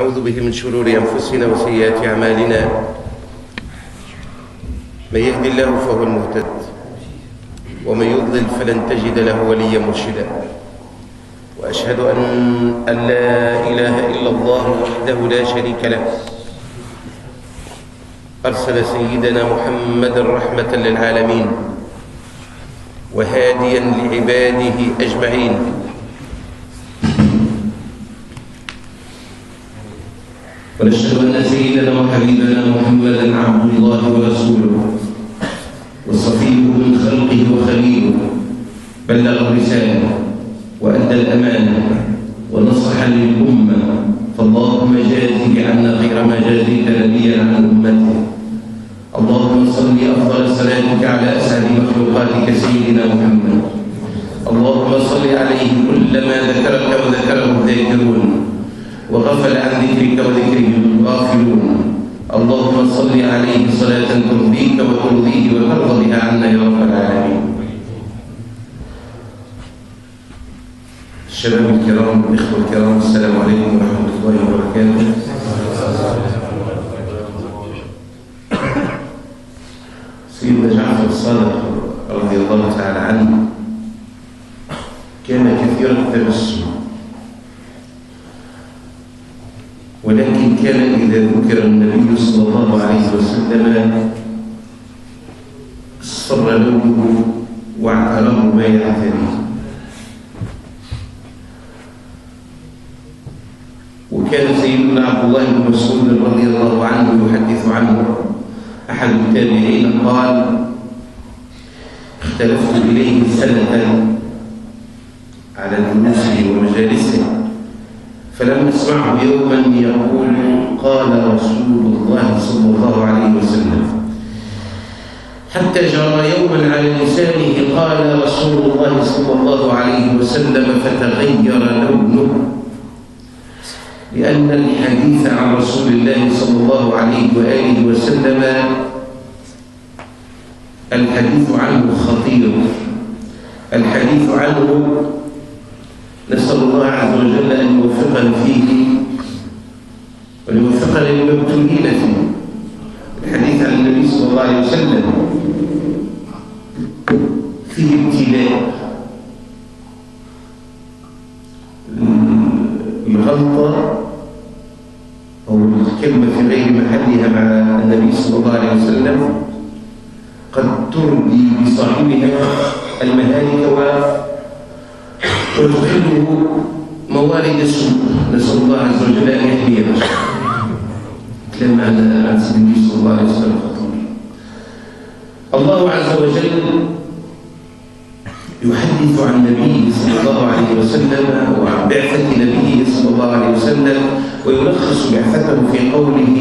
نعوذ به من شرور أنفسنا وسيئات أعمالنا. من يهد الله فهو المهتد، ومن يضلل فلن تجد له وليا مرشدا. وأشهد أن لا إله إلا الله وحده لا شريك له، أرسل سيدنا محمدا رحمة للعالمين وهاديا لعباده أجمعين. ونشهد أن سيدنا وحبيبنا محمدا عبد الله ورسوله وصفيه من خلقه وخليله، بلغ الرسالة وأدى الأمانة ونصح للأمة، فاللهم جازه عنا خير ما جازيت نبيا عن أمته. اللهم صل أفضل صلاتك على أسعد مخلوقاتك سيدنا محمد. اللهم صل عليه كلما ذكرك وذكره الذاكرون وغفل عن ذكرك وذكره الغافلون. اللهم صل عليه صلاة ترضيك وترضيه وترضى بها عنا يا رب العالمين. الشباب الكرام والإخوة الكرام، السلام عليكم ورحمة الله وبركاته. سيدنا جعفر الصادق رضي الله تعالى عنه كان كثير التبسم، ولكن كان إذا ذكر النبي صلى الله عليه وسلم اصفر لونه واعتراه ما يعتريه. وكان سيدنا عبد الله بن مسعود رضي الله عنه يحدث عنه أحد التابعين قال: اختلفت إليه سنة على جلوسه ومجالسه، فلم أسمعه يوما يقول قال رسول الله صلى الله عليه وسلم، حتى جرى يوما على لسانه قال رسول الله صلى الله عليه وسلم، فتغير لونه، لأن الحديث عن رسول الله صلى الله عليه وآله وسلم الحديث عنه خطير. الحديث عنه نسأل الله عز وجل أن يوفقنا فيه وأن يوفقنا لما ابتلينا فيه. الحديث عن النبي صلى الله عليه وسلم فيه ابتلاء. الغلطة أو الكلمة في غير محلها مع النبي صلى الله عليه وسلم قد تردي بصاحبها المهالك وتدخله موارد السوء. نسأل الله عز وجل أن يحمينا. كلام عن سيدنا النبي صلى الله عليه وسلم خطير. الله عز وجل يحدث عن نبيه صلى الله عليه وسلم وعن بعثة نبيه صلى الله عليه وسلم، ويلخص بعثته في قوله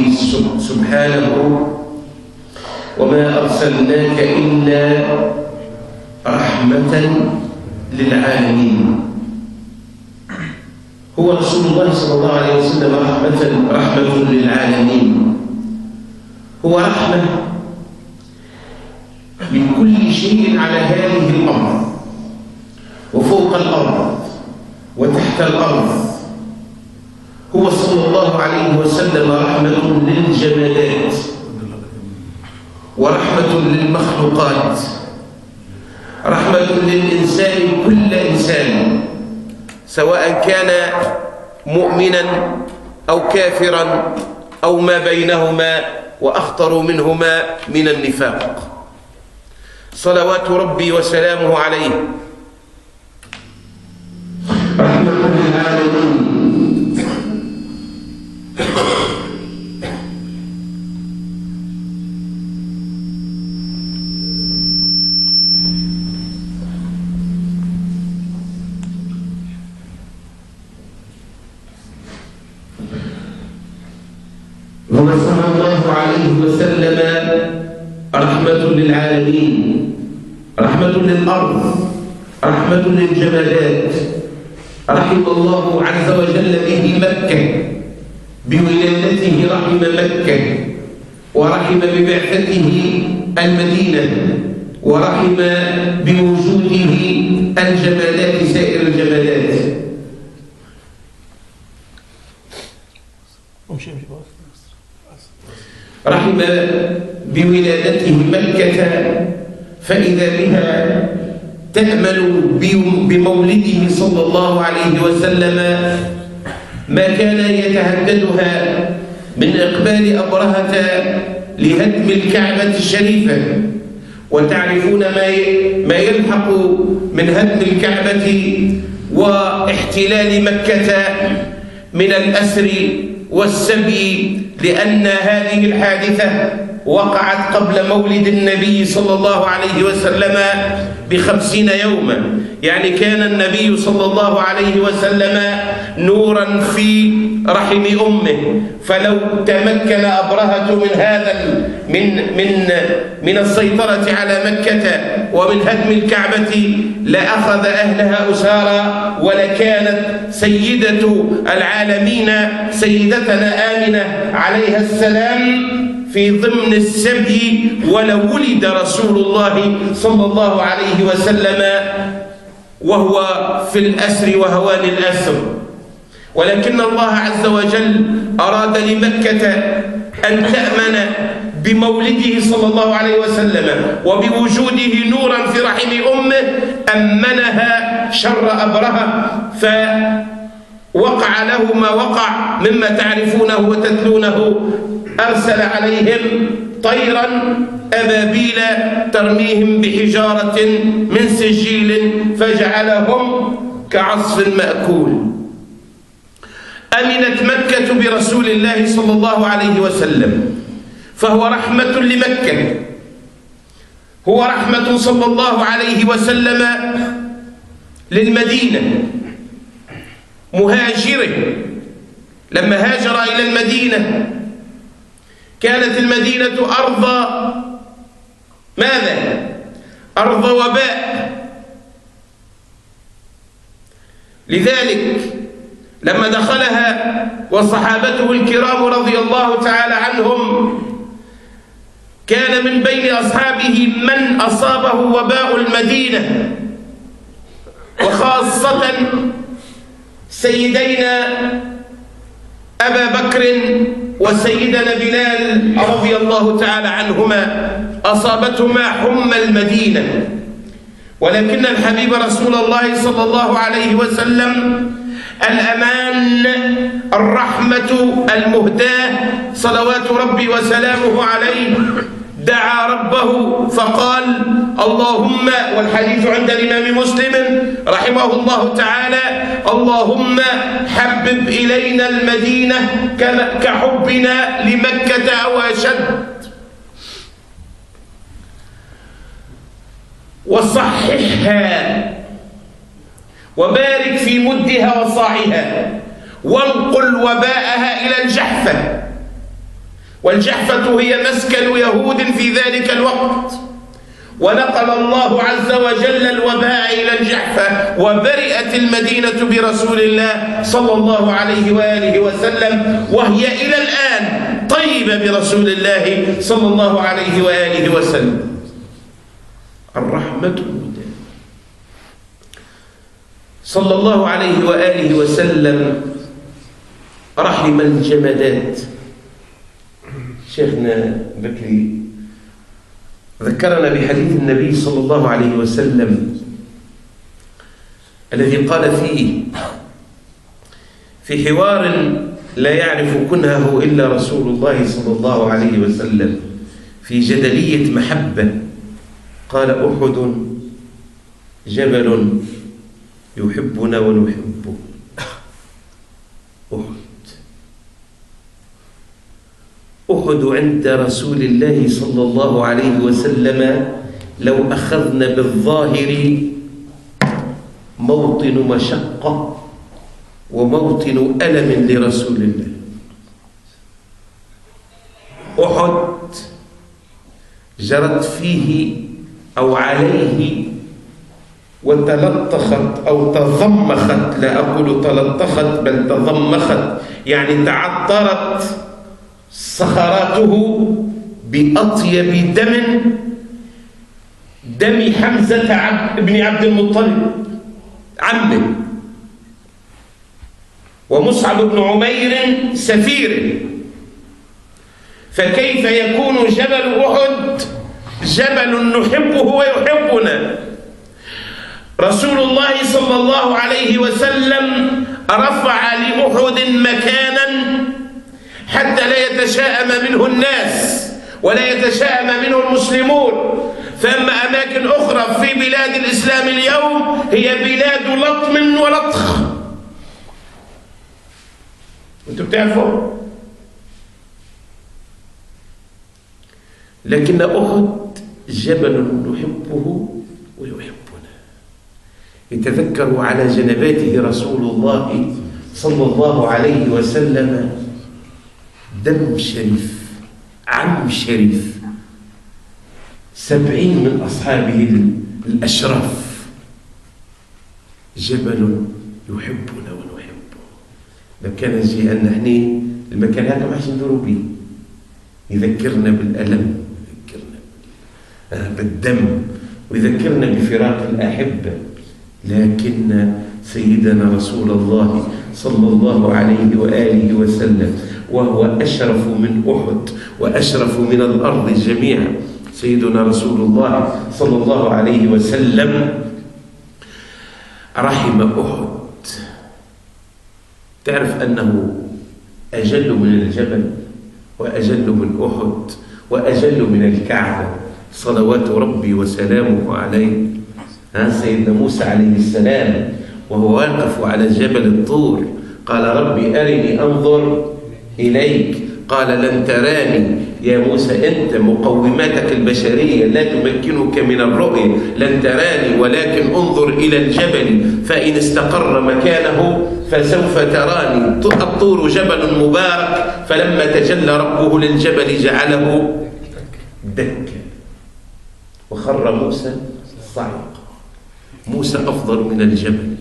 سبحانه: وما أرسلناك إلا رحمة للعالمين. هو رسول الله صلى الله عليه وسلم رحمة للعالمين. هو رحمة من كل شيء على هذه الأرض وفوق الأرض وتحت الأرض. هو صلى الله عليه وسلم رحمة للجمادات ورحمة للمخلوقات، رحمة للإنسان كل إنسان، سواء كان مؤمنا أو كافرا أو ما بينهما وأخطر منهما من النفاق. صلوات ربي وسلامه عليه رحمة للعالمين. وصلى الله عليه وسلم رحمة للعالمين، رحمة للأرض، رحمة للجمادات. رحم الله عز وجل به مكة، بولادته رحم مكة، ورحم ببعثته المدينة، ورحم بوجوده الجمادات، سائر الجمادات. رحم بولادته مكة، فإذا بها تأمل بمولده صلى الله عليه وسلم ما كان يتهددها من إقبال أبرهة لهدم الكعبة الشريفة. وتعرفون ما يلحق من هدم الكعبة واحتلال مكة من الأسر والسبي، لأن هذه الحادثة وقعت قبل مولد النبي صلى الله عليه وسلم ب50 يوما. يعني كان النبي صلى الله عليه وسلم نورا في رحم أمه، فلو تمكن أبرهة من هذا من السيطرة على مكة ومن هدم الكعبة لأخذ أهلها أسارى، ولكانت سيدة العالمين سيدتنا آمنة عليها السلام في ضمن السبي، ولو ولد رسول الله صلى الله عليه وسلم وهو في الأسر وهوان الأسر. ولكن الله عز وجل أراد لمكة أن تأمن بمولده صلى الله عليه وسلم وبوجوده نورا في رحم أمه، أمنها شر أبرهة، فوقع له ما وقع مما تعرفونه وتتلونه. أرسل عليهم طيرا أبابيل ترميهم بحجارة من سجيل فجعلهم كعصف مأكول. أمنت مكة برسول الله صلى الله عليه وسلم، فهو رحمة لمكة، هو رحمة صلى الله عليه وسلم للمدينة. مهاجره لما هاجر إلى المدينة كانت المدينة أرض ماذا؟ أرض وباء. لذلك لما دخلها وصحابته الكرام رضي الله تعالى عنهم، كان من بين أصحابه من أصابه وباء المدينة، وخاصة سيدينا أبا بكر وسيدنا بلال رضي الله تعالى عنهما، أصابتهما حمى المدينة. ولكن الحبيب رسول الله صلى الله عليه وسلم الأمان، الرحمة المهداة صلوات ربي وسلامه عليه، دعا ربه فقال اللهم، والحديث عند الإمام مسلم رحمه الله تعالى، اللهم حبب إلينا المدينة كحبنا لمكة أو أشد، وصححها وبارك في مدها وصاعها، وانقل وباءها إلى الجحفة. والجحفة هي مسكن يهود في ذلك الوقت، ونقل الله عز وجل الوباء إلى الجحفة، وبرئت المدينة برسول الله صلى الله عليه وآله وسلم، وهي إلى الآن طيبة برسول الله صلى الله عليه وآله وسلم. الرحمة صلى الله عليه وآله وسلم رحم الجمادات. شيخنا بكري ذكرنا بحديث النبي صلى الله عليه وسلم الذي قال فيه في حوار لا يعرف كنهه إلا رسول الله صلى الله عليه وسلم في جدلية محبة، قال أحد جبل يحبنا ونحبه. أحد عند رسول الله صلى الله عليه وسلم لو أخذنا بالظاهر موطن مشقة وموطن ألم لرسول الله. أحد جرت فيه أو عليه وتلطخت أو تضمخت، لا أقول تلطخت بل تضمخت، يعني تعطرت صخراته بأطيب دم حمزة ابن عبد المطلب عمه. ومصعب بن عمير سفيره، فكيف يكون جبل أحد جبل نحبه ويحبنا؟ رسول الله صلى الله عليه وسلم رفع لأحد مكانا حتى لا يتشائم منه الناس ولا يتشائم منه المسلمون. فأما أماكن أخرى في بلاد الإسلام اليوم هي بلاد لطم ولطخ. أنتم بتعرفوا؟ لكن أحد جبل نحبه ويحبنا. يتذكر على جنباته رسول الله صلى الله عليه وسلم دم شريف، عم شريف، 70 من أصحابه الأشراف. جبل يحبنا ونحبه. مكان نجي أن نحن المكان هذا ما حش ندوروا به، يذكرنا بالألم، يذكرنا بالدم، ويذكرنا بفراق الأحبة. لكن سيدنا رسول الله صلى الله عليه وآله وسلم وهو أشرف من أحد وأشرف من الأرض جميعا، سيدنا رسول الله صلى الله عليه وسلم رحم أحد. تعرف أنه أجل من الجبل وأجل من أحد وأجل من الكعبة صلوات ربي وسلامه عليه. سيدنا موسى عليه السلام وهو واقف على جبل الطور قال ربي أرني أنظر إليك، قال لن تراني يا موسى، أنت مقوماتك البشرية لا تمكنك من الرؤية، لن تراني ولكن انظر إلى الجبل فإن استقر مكانه فسوف تراني. الطور جبل مبارك، فلما تجلى ربه للجبل جعله دكا وخر موسى صعقا. موسى أفضل من الجبل،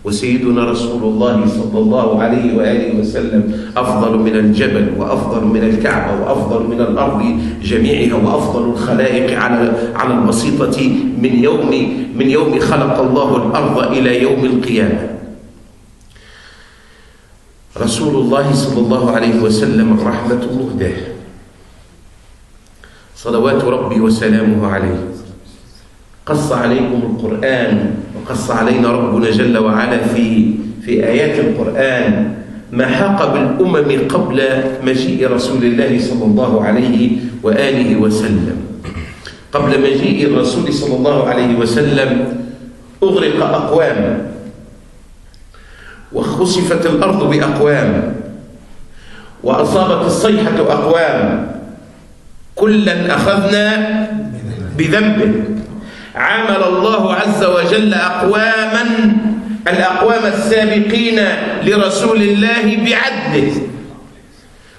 وسيدنا رسول الله صلى الله عليه وآله وسلم أفضل من الجبل وأفضل من الكعبة وأفضل من الأرض جميعها وأفضل الخلائق على البسيطة من يوم خلق الله الأرض إلى يوم القيامة. رسول الله صلى الله عليه وسلم رحمة مهداه صلوات ربي وسلامه عليه. قص عليكم القرآن وقص علينا ربنا جل وعلا في آيات القرآن ما حاق بالأمم قبل مجيء رسول الله صلى الله عليه وآله وسلم. قبل مجيء الرسول صلى الله عليه وسلم أغرق أقوام وخسفت الأرض بأقوام وأصابت الصيحة أقوام، كلا أخذنا بذنبه. عامل الله عز وجل الأقوام السابقين لرسول الله بعدله،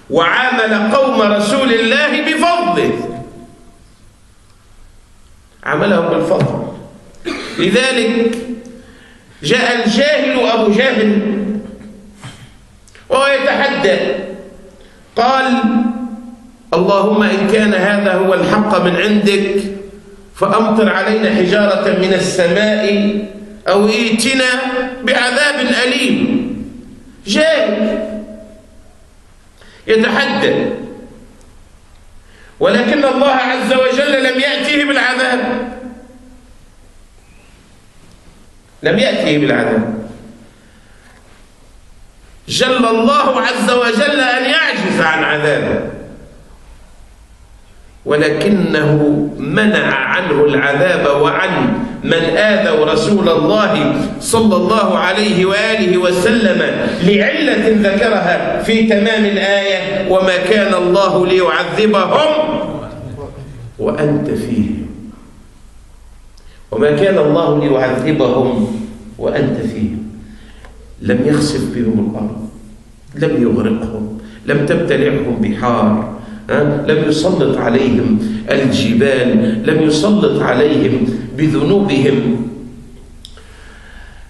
وعامل قوم رسول الله بفضله، عملهم بالفضل. لذلك جاء الجاهل أبو جهل وهو يتحدى قال اللهم إن كان هذا هو الحق من عندك فأمطر علينا حجارة من السماء أو ائتنا بعذاب أليم. جاهل يتحدى، ولكن الله عز وجل لم يأته بالعذاب، لم يأته بالعذاب. جل الله عز وجل أن يعجز عن عذابه، ولكنه منع عنه العذاب وعن من آذوا رسول الله صلى الله عليه وآله وسلم لعلة ذكرها في تمام الآية: وما كان الله ليعذبهم وأنت فيهم. وما كان الله ليعذبهم وأنت فيهم. لم يخسف بهم الأرض، لم يغرقهم، لم تبتلعهم بحار، لم يسلط عليهم الجبال، لم يسلط عليهم بذنوبهم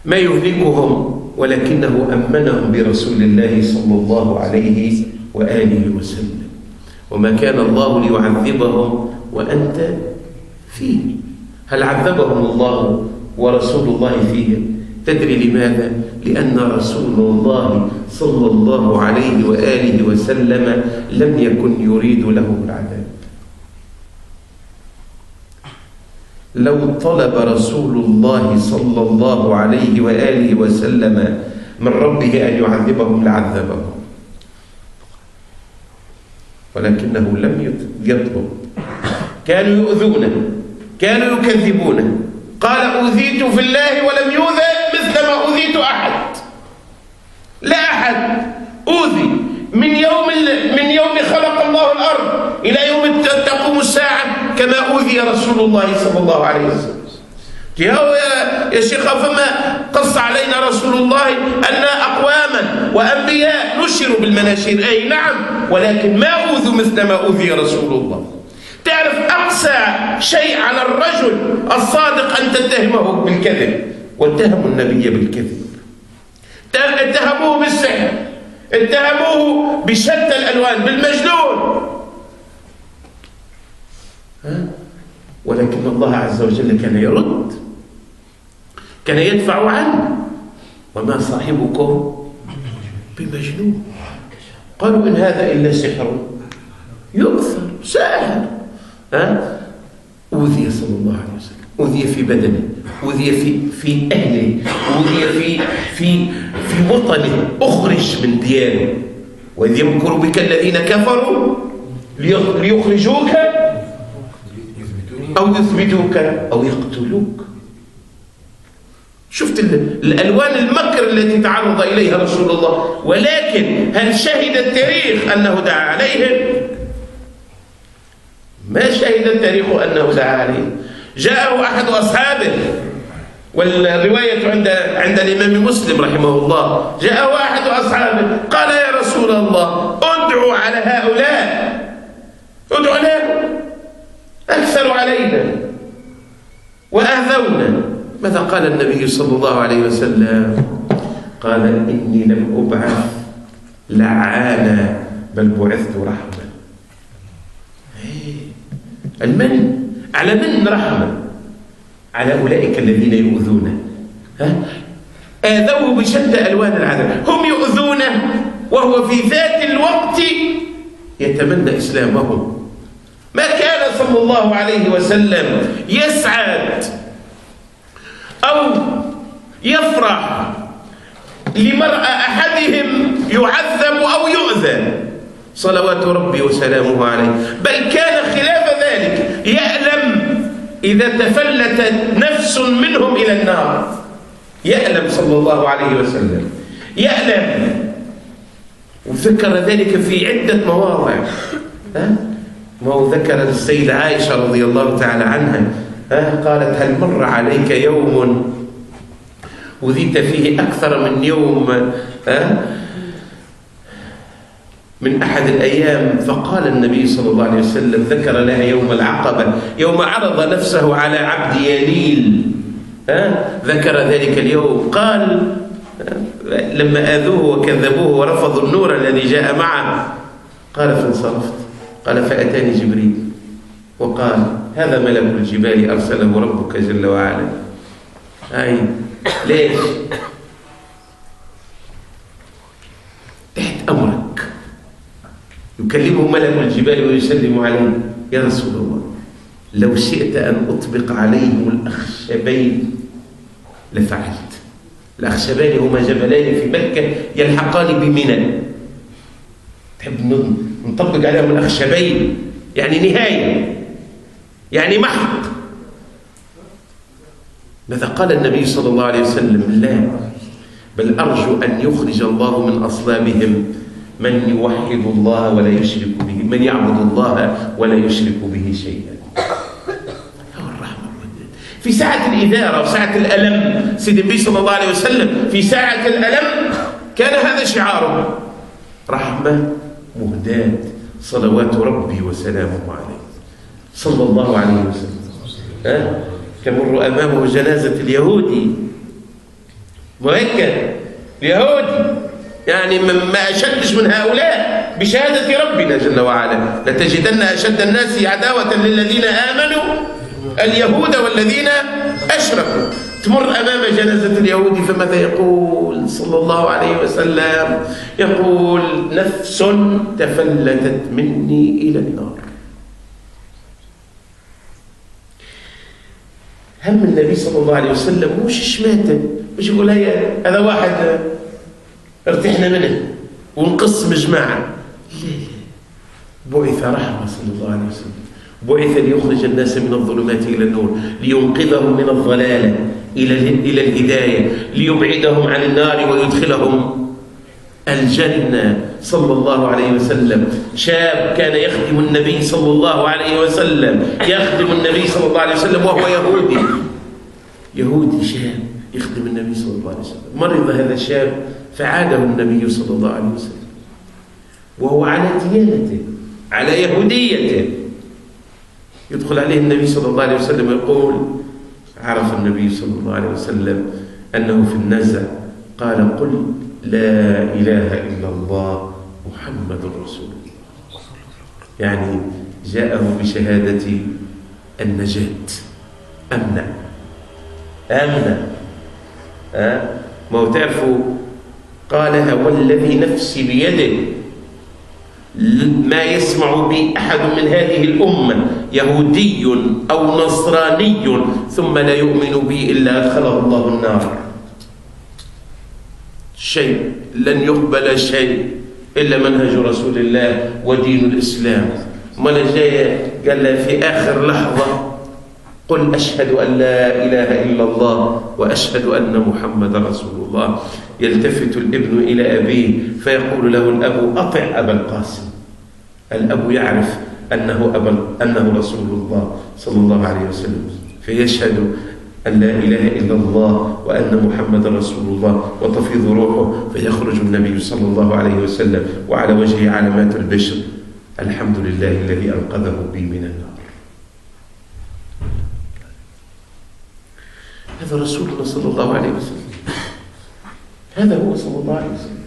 ما يهلكهم، ولكنه أمنهم برسول الله صلى الله عليه وآله وسلم. وما كان الله ليعذبهم وأنت فيه. هل عذبهم الله ورسول الله فيهم؟ تدري لماذا؟ لأن رسول الله صلى الله عليه وآله وسلم لم يكن يريد لهم العذاب. لو طلب رسول الله صلى الله عليه وآله وسلم من ربه أن يعذبهم لعذبهم، ولكنه لم يطلب. كانوا يؤذونه، كانوا يكذبونه. قال أوذيت في الله ولم يؤذى مثل ما أوذيت أحد. لا أحد أوذي من يوم خلق الله الأرض إلى يوم تقوم الساعة كما أوذي رسول الله صلى الله عليه وسلم. يا شيخ، فما قص علينا رسول الله أن أقواما وأنبياء نشروا بالمناشير، أي نعم، ولكن ما أوذوا مثل ما أوذي رسول الله. تعرف أقسى شيء على الرجل الصادق أن تتهمه بالكذب، واتهموا النبي بالكذب، اتهموه بالسحر، اتهموه بشتى الألوان، بالمجنون. ولكن الله عز وجل كان يرد، كان يدفع عنه. وما صاحبكم بمجنون. قالوا إن هذا إلا سحر يؤثر، ساحر. أوذي صلى الله عليه وسلم، أوذي في بدنه، أوذي في أهله، أوذي في وطنه، أخرج من دياره. وإذ يمكر بك الذين كفروا ليخرجوك أو يثبتوك أو يقتلوك. شفت الألوان المكر التي تعرض إليها رسول الله. ولكن هل شهد التاريخ أنه دعا عليهم؟ ما شهد التاريخ أنه دعا عليهم. جاءه أحد أصحابه، والرواية عند الإمام مسلم رحمه الله، جاءه أحد أصحابه قال يا رسول الله ادعوا على هؤلاء، ادعوا لهم، أكثروا علينا وآذونا. ماذا قال النبي صلى الله عليه وسلم؟ قال إني لم أبعث لعانا بل بعثت رحمة. المن على من رحمة؟ على أولئك الذين يؤذونه. آذوه بشتى ألوان العذاب، هم يؤذونه وهو في ذات الوقت يتمنى إسلامهم. ما كان صلى الله عليه وسلم يسعد أو يفرح لمرأى أحدهم يعذب أو يؤذى صلوات ربي وسلامه عليه، بل كان خلاف ذلك يألم إذا تفلتت نفس منهم إلى النار. يألم صلى الله عليه وسلم، يألم. وذكر ذلك في عدة مواضع. ما هو ذكر السيدة عائشة رضي الله تعالى عنها، قالت هل مر عليك يوم أذيت فيه أكثر من يوم من أحد الأيام؟ فقال النبي صلى الله عليه وسلم، ذكر لها يوم العقبة، يوم عرض نفسه على عبد يليل، ذكر ذلك اليوم. قال لما آذوه وكذبوه ورفضوا النور الذي جاء معه، قال فانصرفت. قال فأتاني جبريل وقال هذا ملك الجبال أرسله ربك جل وعلا. ليش؟ تحت أمرك يكلمه ملك الجبال ويسلم عليه. يا رسول الله لو شئت أن أطبق عليهم الأخشبين لفعلت. الأخشبين هما جبلين في مكة يلحقان بمنى. تحب نطبق عليهم الأخشبين يعني نهاية، يعني محق. ماذا قال النبي صلى الله عليه وسلم؟ لا، بل أرجو أن يخرج الله من أصلابهم من يوحد الله ولا يشرك به، من يعبد الله ولا يشرك به شيئا. هو الرحمة في ساعة الإذارة وساعة الألم. سيد النبي صلى الله عليه وسلم في ساعة الألم كان هذا شعاره، رحمة مهداة صلوات ربي وسلامه عليه صلى الله عليه وسلم. تمر أمامه جنازة اليهودي مؤكد، يهودي يعني ما أشدش من هؤلاء بشهادة ربنا جل وعلا، لتجدن أشد الناس عداوة للذين آمنوا اليهود والذين أشركوا. تمر أمام جنازة اليهودي فماذا يقول صلى الله عليه وسلم؟ يقول: نفس تفلتت مني إلى النار. هم النبي صلى الله عليه وسلم مش شماته، مش يقول هذا واحد ارتحنا منه ونقسم جماعة. لا، بعث رحمة صلى الله عليه وسلم، بعث ليخرج الناس من الظلمات إلى النور، لينقذهم من الضلالة إلى الهداية، ليبعدهم عن النار ويدخلهم الجنة صلى الله عليه وسلم. شاب كان يخدم النبي صلى الله عليه وسلم، يخدم النبي صلى الله عليه وسلم وهو يهودي شاب يخدم النبي صلى الله عليه وسلم. مرض هذا الشاب فعاده النبي صلى الله عليه وسلم وهو على ديانته، على يهوديته. يدخل عليه النبي صلى الله عليه وسلم ويقول: عرف النبي صلى الله عليه وسلم أنه في النزع، قال: قل لا إله إلا الله محمد رسول الله. يعني جاءه بشهادة النجاة، أمنع ما هو تعرفوا قالها والذي نفسي بيده ما يسمع بي أحد من هذه الأمة يهودي أو نصراني ثم لا يؤمن بي إلا أدخله الله النار. شيء لن يقبل شيء إلا منهج رسول الله ودين الإسلام. ما جاء قال في آخر لحظة: قل أشهد أن لا إله إلا الله وأشهد أن محمد رسول الله. يلتفت الابن إلى أبيه فيقول له الأب: أطع أبا القاسم. الأب يعرف أنه رسول الله صلى الله عليه وسلم، فيشهد أن لا إله إلا الله وأن محمد رسول الله، وتفيض روحه، فيخرج النبي صلى الله عليه وسلم وعلى وجهه علامات البشر: الحمد لله الذي أنقذه بي من النار. هذا رسولنا صلى الله عليه وسلم، هذا هو صلى الله عليه وسلم.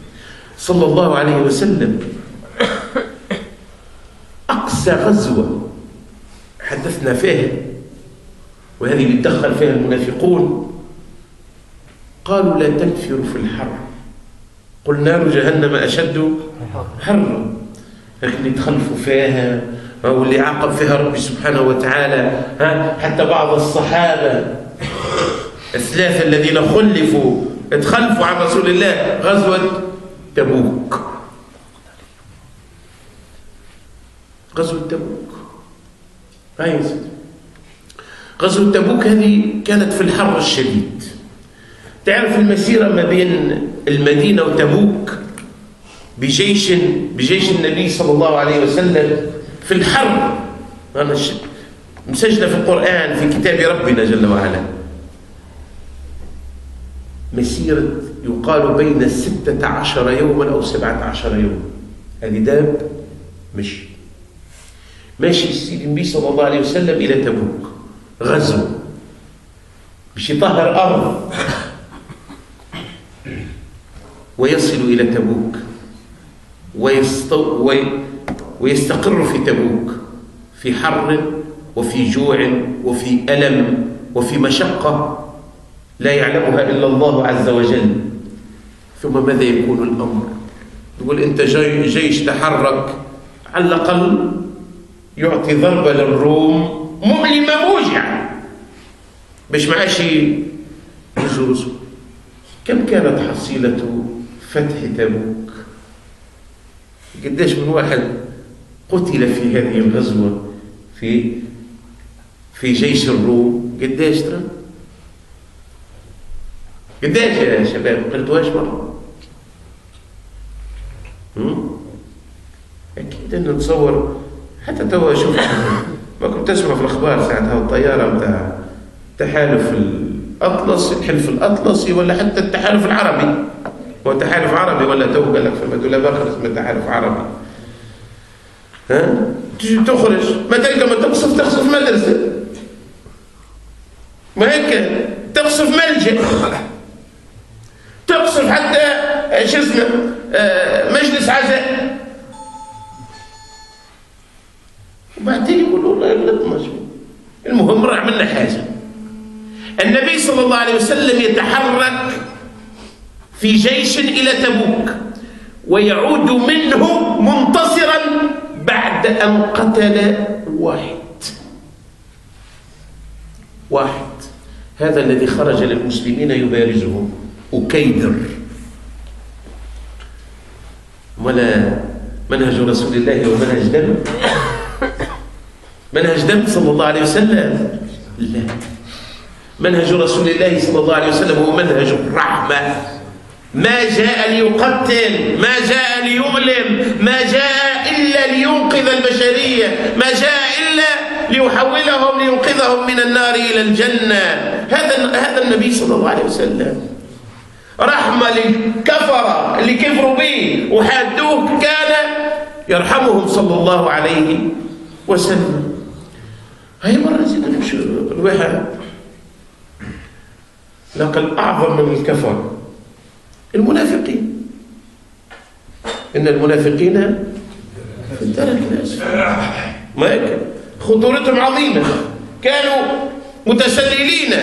صلى الله عليه وسلم أقصى غزوة حدثنا فيها، وهذه بيتدخل فيها المنافقون، قالوا: لا تنفروا في الحر، قل نار جهنم أشد حرا. لكن يتخلفوا فيها واللي عاقب فيها ربي سبحانه وتعالى حتى بعض الصحابة الثلاثة الذين اتخلفوا عن رسول الله. غزوة تبوك، غزوة تبوك هذه كانت في الحر الشديد. تعرف المسيرة ما بين المدينة وتبوك بجيش النبي صلى الله عليه وسلم في الحر، مسجلة في القرآن في كتاب ربنا جل وعلا، مسيرة يقال بين 16 يوما أو 17 يوما. هذه داب ماشي السيد النبي صلى الله عليه وسلم إلى تبوك، غزو باش يطهر أرض ويصل إلى تبوك ويستقر في تبوك في حر وفي جوع وفي ألم وفي مشقة لا يعلمها إلا الله عز وجل. ثم ماذا يكون الأمر؟ يقول أنت جيش تحرك على الأقل يعطي ضربة للروم مؤلمة موجعة باش معاش يجوزوا. كم كانت حصيلة فتح تبوك؟ قداش من واحد قتل في هذه الغزوة في جيش الروم؟ قداش ترى؟ قداش يا شباب؟ قلتوهاش مرة؟ أكيد أن نتصور حتى توا. شوف ما كنت تسمع في الأخبار ساعتها الطيارة متاع تحالف الأطلس، الحلف الأطلسي، ولا حتى التحالف العربي. هو تحالف عربي ولا تو قال لك في المدولة باخر اسمه تحالف عربي. تجي تخرج ما تلقى ما تقصف مدرسة، ما هيك تقصف ملجأ، تقصف حتى شو اسمه مجلس عزاء، وبعدين يقولوا والله غلطنا شو. المهم راح عملنا حاجة. النبي صلى الله عليه وسلم يتحرك في جيش إلى تبوك ويعود منه منتصرا بعد أن قتل واحد. هذا الذي خرج للمسلمين يبارزهم أكيدر. ولا منهج رسول الله ومنهج دم؟ منهج دم صلى الله عليه وسلم؟ لا، منهج رسول الله صلى الله عليه وسلم هو منهج الرحمة. ما جاء ليقتل، ما جاء ليظلم، ما جاء إلا لينقذ البشرية، ما جاء إلا لينقذهم من النار إلى الجنة. هذا النبي صلى الله عليه وسلم. رحمة للكفرة اللي كفروا به وحادوه، كان يرحمهم صلى الله عليه وسلم. هاي مرة زينا نمشي الواحد لقى الأعظم من الكفر المنافقين. إن المنافقين في الدرك الأسفل. ما يمكن، خطورتهم عظيمة. كانوا متسللين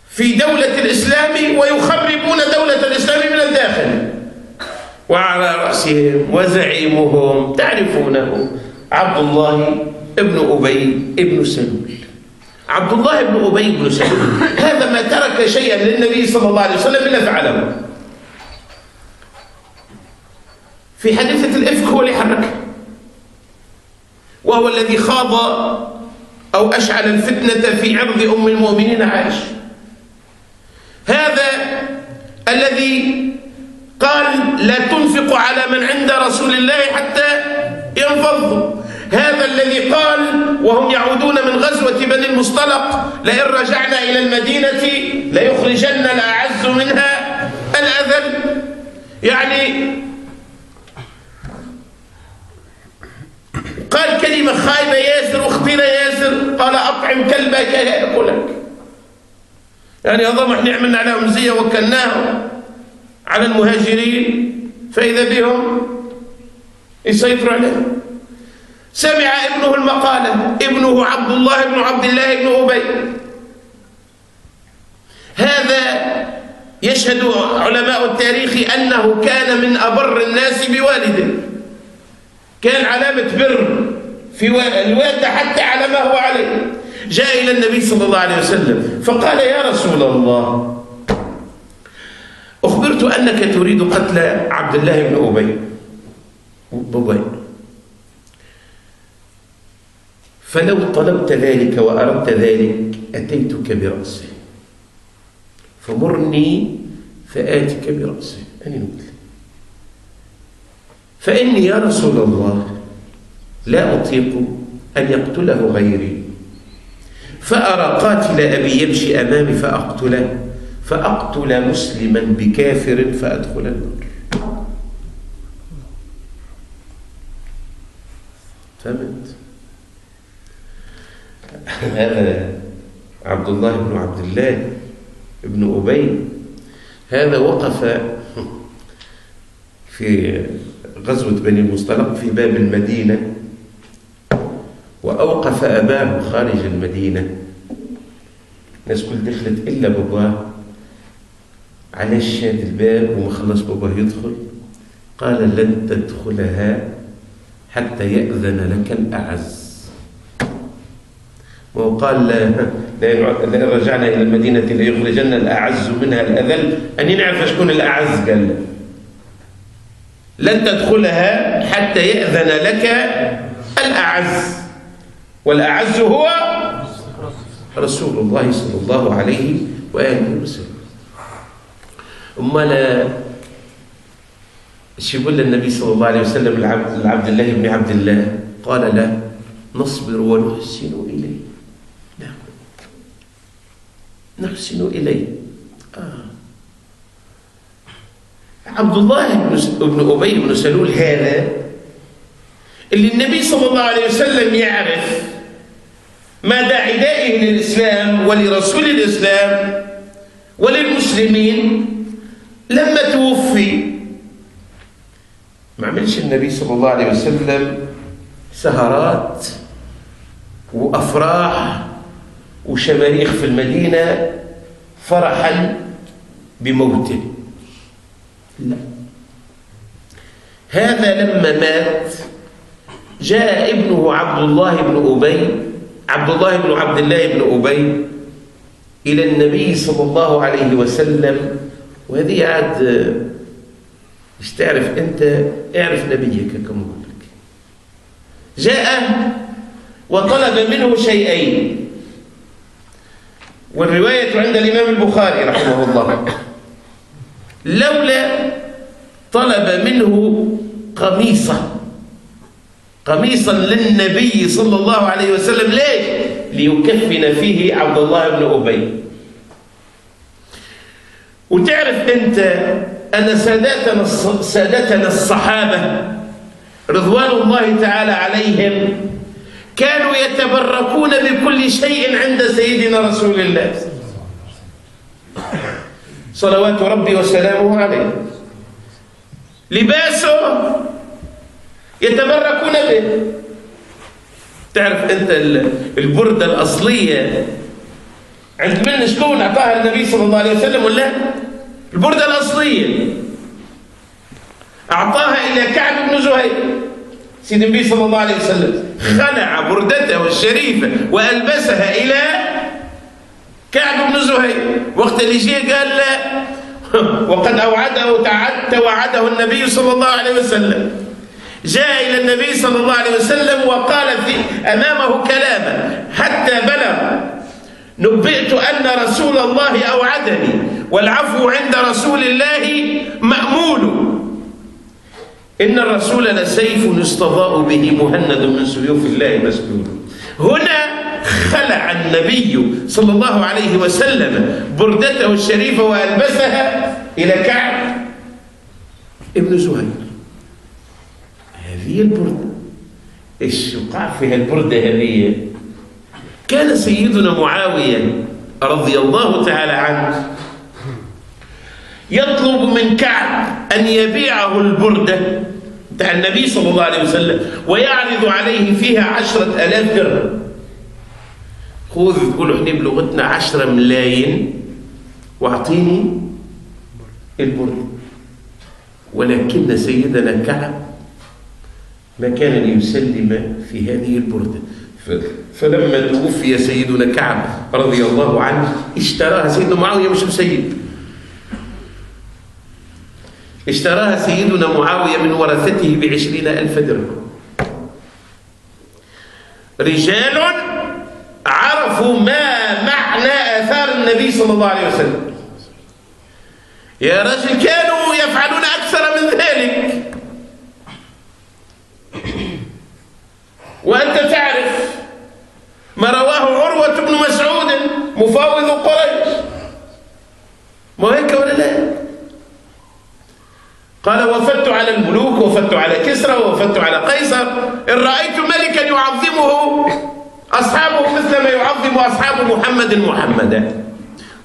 في دولة الإسلام ويخربون دولة الإسلام من الداخل. وعلى رأسهم وزعيمهم تعرفونه عبد الله ابن أبي ابن سلول. عبد الله بن أبي بن سلول هذا ما ترك شيئا للنبي صلى الله عليه وسلم إلا فعله. في حادثة الإفك هو اللي حركه، وهو الذي خاض أو أشعل الفتنة في عرض أم المؤمنين عائشة. هذا الذي قال لا تنفق على من عند رسول الله حتى ينفضوا. هذا الذي قال وهم يعودون من غزوة بني المصطلق لئن رجعنا إلى المدينة ليخرجن الأعز منها الأذل. يعني قال كلمة خايبة ياسر واختير ياسر، قال أطعم كلبك يأكلك. يعني هذا احنا عملنا عليهم زي وكلناهم على المهاجرين فإذا بهم يسيطروا عليهم. سمع ابنه المقالة، ابنه عبد الله بن عبد الله بن أبي. هذا يشهد علماء التاريخ أنه كان من أبر الناس بوالده، كان علامة بر في الوالد حتى على ما هو عليه. جاء إلى النبي صلى الله عليه وسلم فقال يا رسول الله أخبرت أنك تريد قتل عبد الله بن أبي فلو طلبت ذلك وأردت ذلك أتيتك برأسه، فمرني فآتك برأسه. أنا نقول فإني يا رسول الله لا أطيق أن يقتله غيري، فأرى قاتل أبي يمشي أمامي فأقتل مسلما بكافر فأدخل النار. فهمت؟ هذا عبد الله بن عبد الله بن أبي، هذا وقف في غزوة بني المصطلق في باب المدينة وأوقف أباه خارج المدينة. الناس كل دخلت إلا باباه، على شاد الباب وما خلص باباه يدخل. قال لن تدخلها حتى يأذن لك الأعز. وقال لئن رجعنا إلى المدينة ليخرجن الأعز منها الأذل. أني نعرف شكون الأعز. قال لن تدخلها حتى يأذن لك الأعز، والأعز هو رسول الله صلى الله عليه وآله وسلم. أمال ايش يقول النبي صلى الله عليه وسلم لعبد الله بن عبد الله؟ قال لا نصبر ونحسن إليه. نحسن إليه. عبد الله بن أبي بن سلول هذا اللي النبي صلى الله عليه وسلم يعرف مدى عدائه للإسلام ولرسول الإسلام وللمسلمين، لما توفي ما عملش النبي صلى الله عليه وسلم سهرات وأفراح وشماريخ في المدينة فرحا بموته. لا، هذا لما مات جاء ابنه عبد الله بن عبد الله بن أبي إلى النبي صلى الله عليه وسلم. وهذه عاد مش تعرف أنت، اعرف نبيك كما أقول لك. جاء وطلب منه شيئين، والرواية عند الإمام البخاري رحمه الله. لولا طلب منه قميصا للنبي صلى الله عليه وسلم. ليش؟ ليكفن فيه عبد الله بن أبي. وتعرف أنت أن سادتنا الصحابة رضوان الله تعالى عليهم كانوا يتبركون بكل شيء عند سيدنا رسول الله صلوات ربي وسلامه عليه. لباسه يتبركون به. تعرف أنت البردة الأصلية عند من شلون أعطاها النبي صلى الله عليه وسلم؟ ولا البردة الأصلية أعطاها إلى كعب بن زهير. سيد النبي صلى الله عليه وسلم خلع بردته الشريفة وألبسها إلى كعب بن زهير. وقت اللي جاء قال لا، وقد توعده النبي صلى الله عليه وسلم. جاء إلى النبي صلى الله عليه وسلم وقال أمامه كلاما حتى بلغ: نبئت أن رسول الله أوعدني والعفو عند رسول الله مأمول. إن الرسول لسيف يستضاء به مهند من سيوف الله مسلول. هنا خلع النبي صلى الله عليه وسلم بردته الشريفة وألبسها إلى كعب ابن زهير. هذه البردة إيش وقع فيها البردة هذه؟ كان سيدنا معاوية رضي الله تعالى عنه يطلب من كعب أن يبيعه البردة بتاع النبي صلى الله عليه وسلم ويعرض عليه فيها 10,000 درهم. خذ تقول احنا بلغتنا 10 ملايين واعطيني البردة. ولكن سيدنا كعب ما كان ليسلم في هذه البردة. فلما توفي سيدنا كعب رضي الله عنه اشتراها سيدنا معاوية، مش سيد، اشتراها سيدنا معاوية من ورثته ب20,000 درهم. رجال عرفوا ما معنى آثار النبي صلى الله عليه وسلم. يا رجل كانوا يفعلون أكثر من ذلك. وأنت تعرف ما رواه عروة بن مسعود مفاوض قريش، ما هيك ولا لا؟ قال: وفدت على الملوك، وفدت على كسرى، وفدت على قيصر، إن رأيت ملكا يعظمه أصحابه مثل ما يعظم أصحاب محمد محمدا.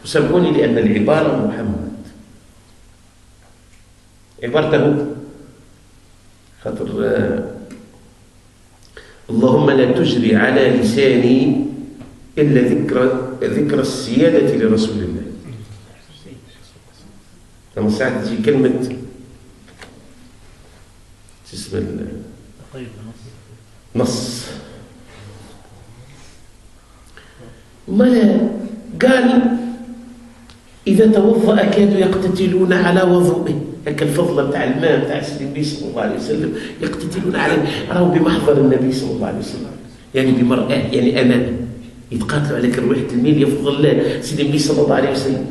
وسمعوني لأن العبارة محمد عبارته خاطر اللهم لا تجري على لساني إلا ذكر السيادة لرسول الله. لما ساعات تجي كلمة اسم نص ما قال: إذا توضأ كادوا يقتتلون على وضوئه. هكا الفضل بتاع الماء بتاع سيدنا النبي صلى الله عليه وسلم يقتتلون عليه. راهو بمحضر النبي صلى الله عليه وسلم، يعني بمرأة، يعني أمانة، يتقاتلوا على كرويحة الميل يفضل الله سيدنا النبي صلى الله عليه وسلم.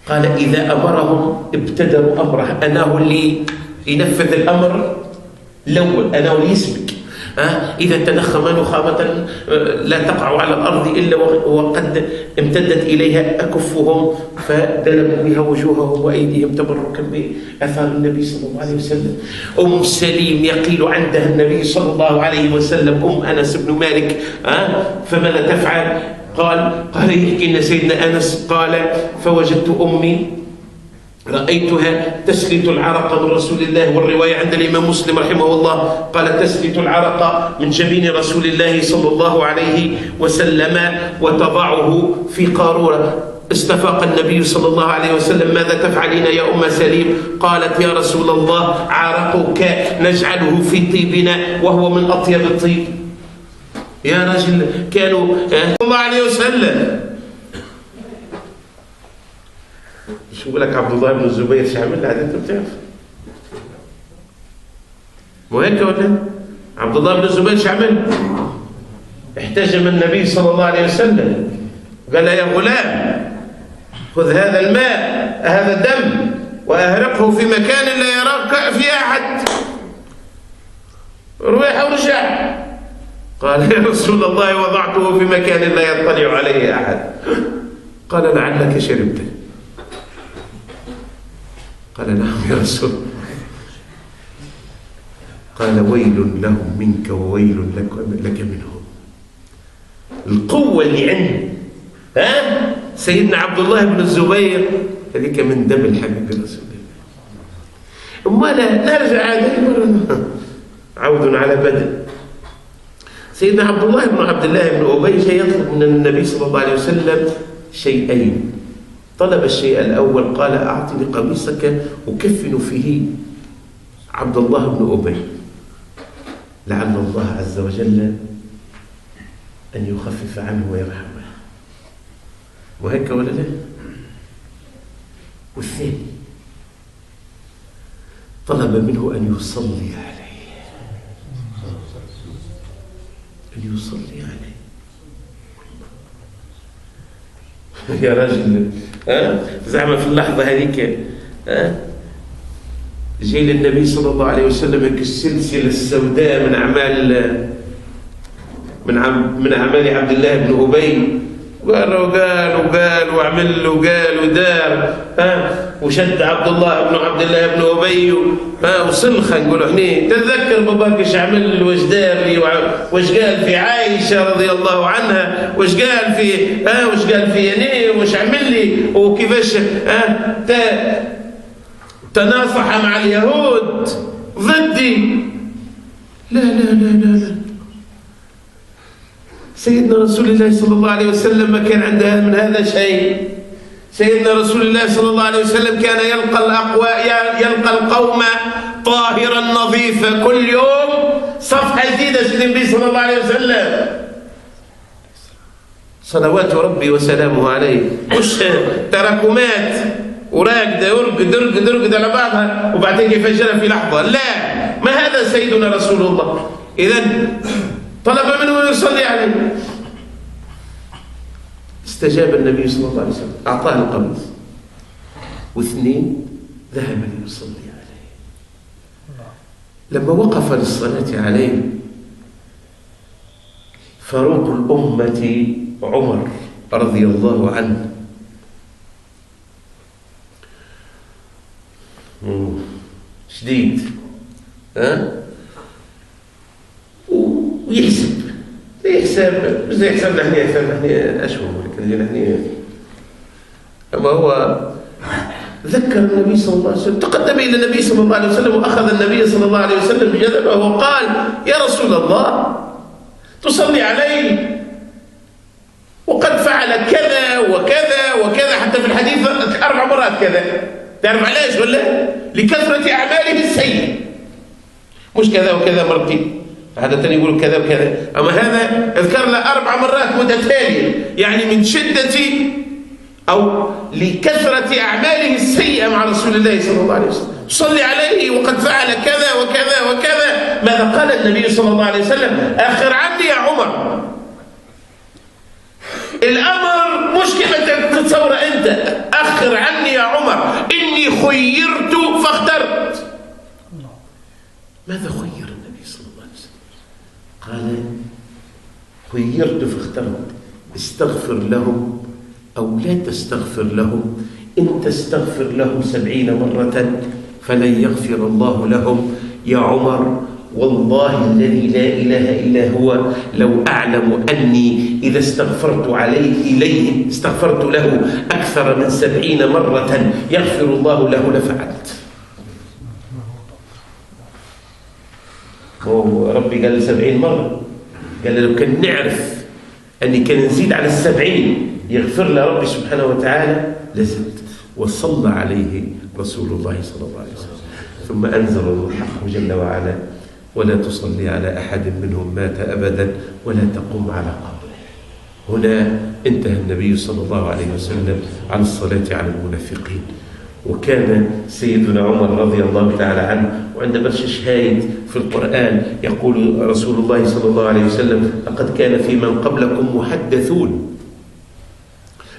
إذا أمرهم ابتدروا أمره. أنا هو اللي ينفذ الأمر الأول، أنا هو اللي يسبك. إذا تنخم نخامة لا تقع على الأرض إلا وقد امتدت إليها أكفهم فدلموا بها وجوههم وأيديهم تبركا بأثار النبي صلى الله عليه وسلم. أم سليم يقيل عندها النبي صلى الله عليه وسلم أم أنس بن مالك، فماذا تفعل؟ قال يحكي لنا سيدنا أنس قال: فوجدت أمي رأيتها تسلت العرق من رسول الله. والرواية عند الإمام مسلم رحمه الله قال تسلت العرق من جبين رسول الله صلى الله عليه وسلم وتضعه في قارورة. استفاق النبي صلى الله عليه وسلم ماذا تفعلين يا أم سليم؟ قالت يا رسول الله عرقك نجعله في طيبنا وهو من أطيب الطيب. يا رجل كانوا صلى الله عليه وسلم. شو بقول لك عبد الله بن الزبير شو عمل له؟ انت بتعرف مو هيك ولا؟ عبد الله بن الزبير شو عمل؟ احتجم النبي صلى الله عليه وسلم قال يا غلام خذ هذا الماء هذا الدم واهرقه في مكان لا يراك فيه احد. روح ورجع. قال يا رسول الله وضعته في مكان لا يطلع عليه احد. قال لعلك شربته. قال نعم يا رسول. قال ويل لهم منك وويل لك منهم. القوة اللي عنده سيدنا عبد الله بن الزبير هذيك من دم الحبيب رسول الله. نرجع عود على بدء. سيدنا عبد الله بن أبي جاء يطلب من النبي صلى الله عليه وسلم شيئين. طلب الشيء الأول قال أعطني قميصك أكفن فيه عبد الله بن أبي لعل الله عز وجل أن يخفف عنه ويرحمه. وهيك ولا لا؟ والثاني طلب منه أن يصلي عليه يا رجل زعما في اللحظة هذيك جاي للنبي صلى الله عليه وسلم هيك السلسلة السوداء من أعمال عبد الله بن أبي. وقال وعمل وقال ودار وشد عبد الله بن أبي وصلخة نقول هني تتذكر باباك ايش عمل وايش دار لي وايش قال في عائشة رضي الله عنها وايش قال في يني وايش عمل لي وكيفاش تناصح مع اليهود ضدي. لا سيدنا رسول الله صلى الله عليه وسلم ما كان عنده من هذا شيء. سيدنا رسول الله صلى الله عليه وسلم كان يلقى القوم طاهرا نظيفا كل يوم صفحة جديدة سيدنا النبي صلى الله عليه وسلم صلوات ربي وسلامه عليه. مش تراكمات وراقدة يرقد على بعضها وبعدين يفجرها في لحظة. لا، ما هذا سيدنا رسول الله. إذن طلب منه أن يصلي عليه. استجاب النبي صلى الله عليه وسلم أعطاه القميص. واثنين ذهب ليصلي عليه. لما وقف للصلاة عليه فاروق الأمة عمر رضي الله عنه شديد ويحسب مش زي حسابنا احنا اشهر ولكن احنا اما هو ذكر النبي صلى الله عليه وسلم. تقدم الى النبي صلى الله عليه وسلم واخذ النبي صلى الله عليه وسلم بجذبه وقال يا رسول الله تصلي علي وقد فعل كذا وكذا وكذا، حتى في الحديث 4 مرات كذا. تعرف علاش ولا؟ لكثرة أعماله السيئة. مش كذا وكذا مرتين، هذا تاني يقول كذا وكذا، أما هذا اذكر له 4 مرات متتالية، يعني من شدة أو لكثرة أعماله السيئة مع رسول الله صلى الله عليه وسلم. صلي عليه وقد فعل كذا وكذا وكذا. ماذا قال النبي صلى الله عليه وسلم؟ أخر عني يا عمر. الأمر مش كما تتصور أنت. أخر عني يا عمر، إني خيرت فاخترت. ماذا خير النبي صلى الله عليه وسلم؟ قال خيرت فاخترت. استغفر لهم أو لا تستغفر لهم. إن تستغفر لهم 70 مرة فلن يغفر الله لهم. يا عمر والله الذي لا إله إلا هو لو أعلم أني إذا استغفرت إليه استغفرت له أكثر من 70 مرة يغفر الله له لفعلت. ربي قال 70 مرة، قال لو كان نعرف أني كان نزيد على 70 يغفر له ربي سبحانه وتعالى لزدت. وصلى عليه رسول الله صلى الله عليه وسلم. ثم أنزل الحق جل وعلا: ولا تصلي على أحد منهم مات أبدا ولا تقوم على قبره. هنا انتهى النبي صلى الله عليه وسلم عن الصلاة على المنافقين. وكان سيدنا عمر رضي الله تعالى عنه وعند برشا شهايد في القرآن يقول رسول الله صلى الله عليه وسلم: لقد كان في من قبلكم محدثون.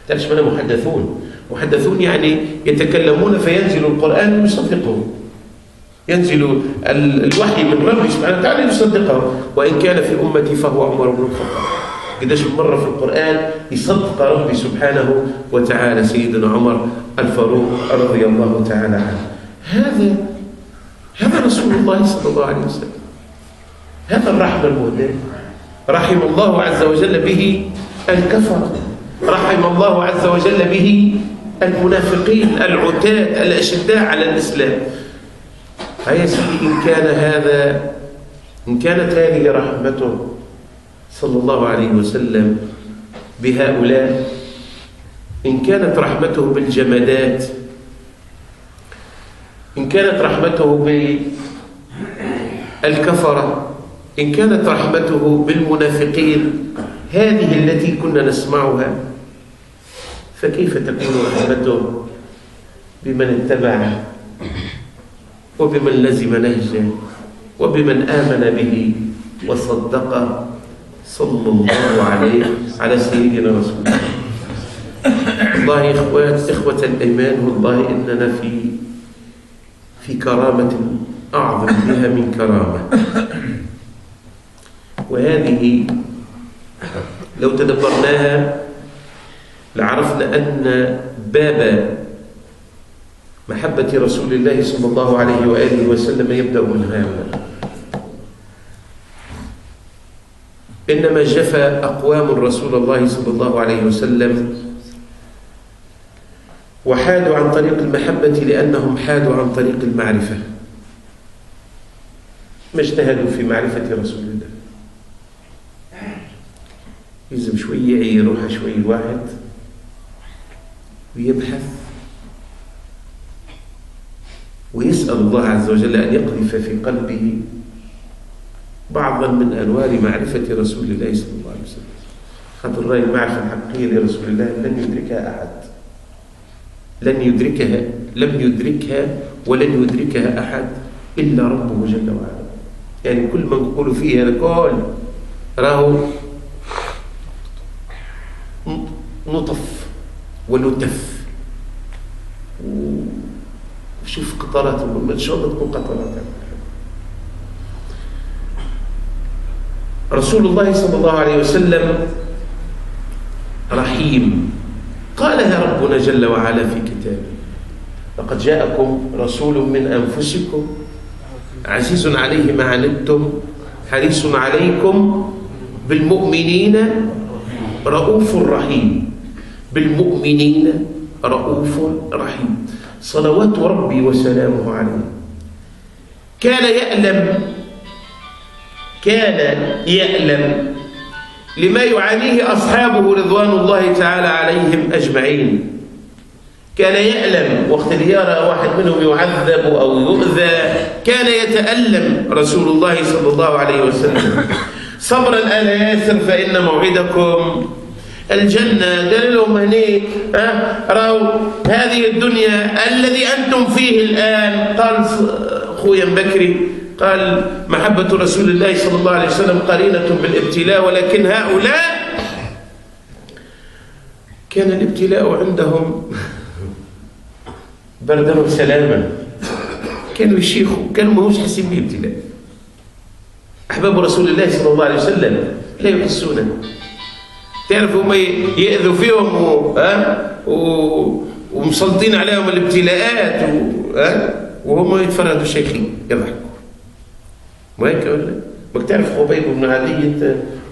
تعرفش معنى محدثون؟ محدثون يعني يتكلمون فينزل القرآن يصدقون، ينزل الوحي من ربي سبحانه وتعالى يصدقه. وإن كان في أمتي فهو عمر بن الخطاب. قداش مرة في القرآن يصدق ربي سبحانه وتعالى سيدنا عمر الفاروق رضي الله تعالى عنه. هذا رسول الله صلى الله عليه وسلم، هذا الرحمة المهداة. رحم الله عز وجل به الكفر، رحم الله عز وجل به المنافقين العتاة الأشداء على الإسلام. هيا سيدي، إن كانت هذه رحمته صلى الله عليه وسلم بهؤلاء، إن كانت رحمته بالجمادات، إن كانت رحمته بالكفرة، إن كانت رحمته بالمنافقين هذه التي كنا نسمعها، فكيف تكون رحمته بمن اتبع وبمن لزم نهجه وبمن آمن به وصدق صلى الله عليه على سيدنا رسول الله. والله إخوة الإيمان، والله إننا في كرامة أعظم بها من كرامة. وهذه لو تدبرناها لعرفنا أن باب محبة رسول الله صلى الله عليه وآله وسلم يبدأ من هؤلاء. إنما جفى أقوام رسول الله صلى الله عليه وسلم وحادوا عن طريق المحبة لأنهم حادوا عن طريق المعرفة، ما اجتهدوا في معرفة رسول الله. يلزم شوية يروح شوي الواحد ويبحث ويسأل الله عز وجل أن يقذف في قلبه بعضا من أنوار معرفة رسول الله صلى الله عليه وسلم. خاطر الرأي المعرفة الحقيقية لرسول الله لن يدركها أحد، لم يدركها ولن يدركها أحد إلا ربه جل وعلا. يعني كل ما نقول فيه هذا كل راهو نطف ونتف. وشوف قطرات ان شاء الله تكون قطرات. رسول الله صلى الله عليه وسلم رحيم، قالها ربنا جل وعلا في كتابه: لقد جاءكم رسول من أنفسكم عزيز عليه ما عنتم حريص عليكم بالمؤمنين رؤوف رحيم. بالمؤمنين رؤوف رحيم. صلوات ربي وسلامه عليه. كان يألم لما يعانيه أصحابه رضوان الله تعالى عليهم أجمعين. كان يألم وقت اللي يرى واحد منهم يعذب أو يؤذى، كان يتألم رسول الله صلى الله عليه وسلم. صبرا آل ياسر فإن موعدكم الجنة. قال لهم هنيك راوا هذه الدنيا الذي أنتم فيه الآن. قال خويا بكري، قال محبة رسول الله صلى الله عليه وسلم قرينة بالابتلاء، ولكن هؤلاء كان الابتلاء عندهم بردا وسلاما. كانوا يشيخوا، كانوا ما هوش حاسين بالابتلاء. أحباب رسول الله صلى الله عليه وسلم لا يحسونه. تعرفوا هم يأذوا فيهم ومسلطين عليهم الابتلاءات وهم يتفرهدوا شيخين يضحكوا. وهيك ولا ما تعرف خبيب بن عدي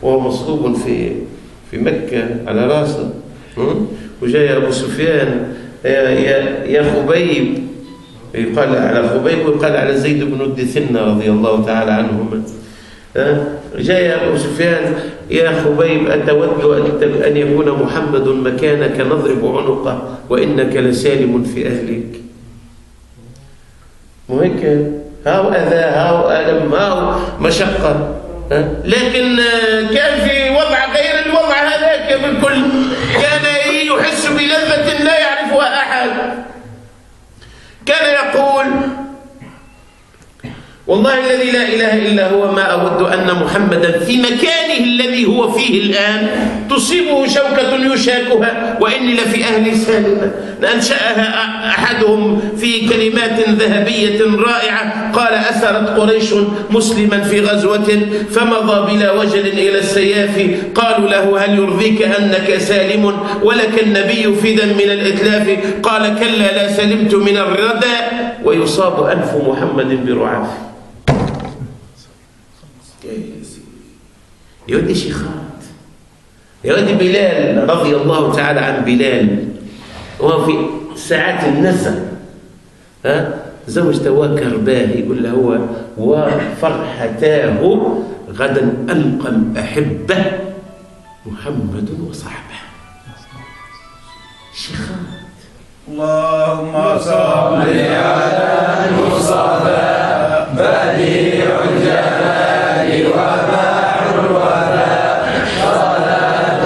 وهو مصلوب في مكة على راسه، وجاء أبو سفيان يا خبيب، يقال على خبيب ويقال على زيد بن الدثنة رضي الله تعالى عنهما. جاء أبو سفيان يا خبيب أتود أن يكون محمد مكانك نضرب عنقه وإنك لسالم في أهلك. وهيك هاو أذى هاو ألم هاو مشقة، لكن كان في وضع غير الوضع هذاك بالكل، كان يحس بلذة لا يعرفها أحد. كان يقول والله الذي لا إله إلا هو ما أود أن محمدا في مكانه الذي هو فيه الآن تصيبه شوكة يشاكها وإني لفي أهلي سالما. أنشأها أحدهم في كلمات ذهبية رائعة، قال أسرت قريش مسلما في غزوة فمضى بلا وجل إلى السياف، قالوا له هل يرضيك أنك سالم ولك النبي فدا من الإتلاف؟ قال كلا لا سلمت من الردى ويصاب أنف محمد برعاف. يودي شيخات، يودي بلال رضي الله تعالى عن بلال وهو في ساعات النسى زوج تواه كرباه، يقول له هو وفرحتاه غدا ألقى الأحبة محمد وصحبه. شيخات. اللهم صل على المصطفى بديع الجلال وبحر الوفاء، صلاة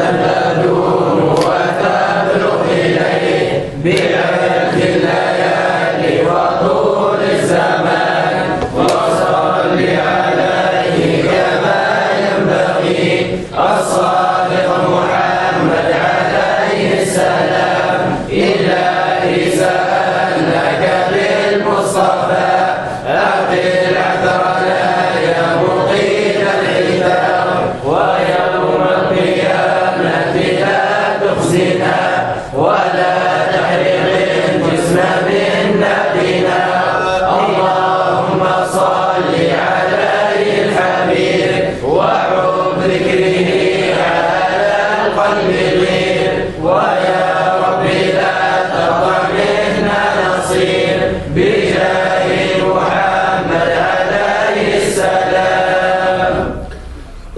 تدوم وتبلغ إليه بعد الليالي وطول الزمان، وصل عليه كما ينبغي الصادق محمد عليه السلام. إلهي سألناك بالمصطفى أعطي عذرنا يا مقيل العذاب، ويوم القيامة لا تخزنا ولا تحرم الجسم من نبينا. اللهم صل على الحبيب وحب ذكره على القلب غير، ويا ربي لا تقطع منا نصير بجاه محمد عليه السلام.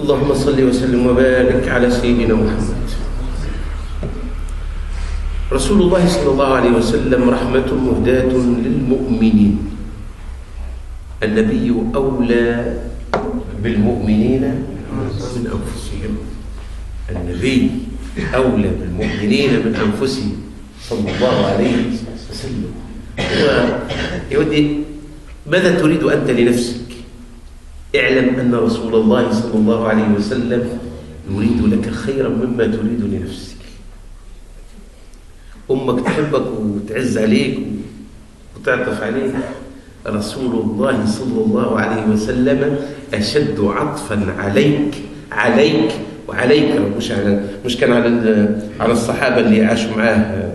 اللهم صل وسلم وبارك على سيدنا محمد. رسول الله صلى الله عليه وسلم رحمة مهداة للمؤمنين. النبي أولى بالمؤمنين من أنفسهم. النبي أولى بالمؤمنين من أنفسهم صلى الله عليه وسلم. يودي ماذا تريد أنت لنفسك؟ اعلم أن رسول الله صلى الله عليه وسلم يريد لك خيرا مما تريد لنفسك. أمك تحبك وتعز عليك وتعطف عليك، رسول الله صلى الله عليه وسلم أشد عطفا عليك وعليك، مش كان على الصحابة اللي عاشوا معاه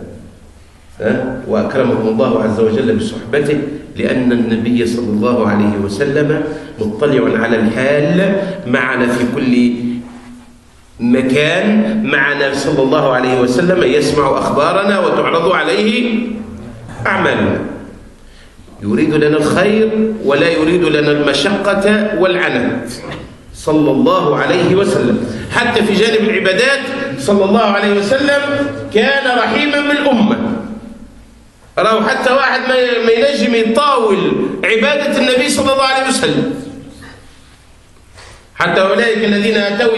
وأكرمهم الله عز وجل بصحبته، لأن النبي صلى الله عليه وسلم مطلع على الحال معنا في كل مكان، معنا صلى الله عليه وسلم يسمع أخبارنا وتعرض عليه أعمالنا. يريد لنا الخير ولا يريد لنا المشقة والعنت صلى الله عليه وسلم. حتى في جانب العبادات صلى الله عليه وسلم كان رحيما بالأمة. رأوا حتى واحد ما ينجم يطاول عبادة النبي صلى الله عليه وسلم، حتى أولئك الذين أتوا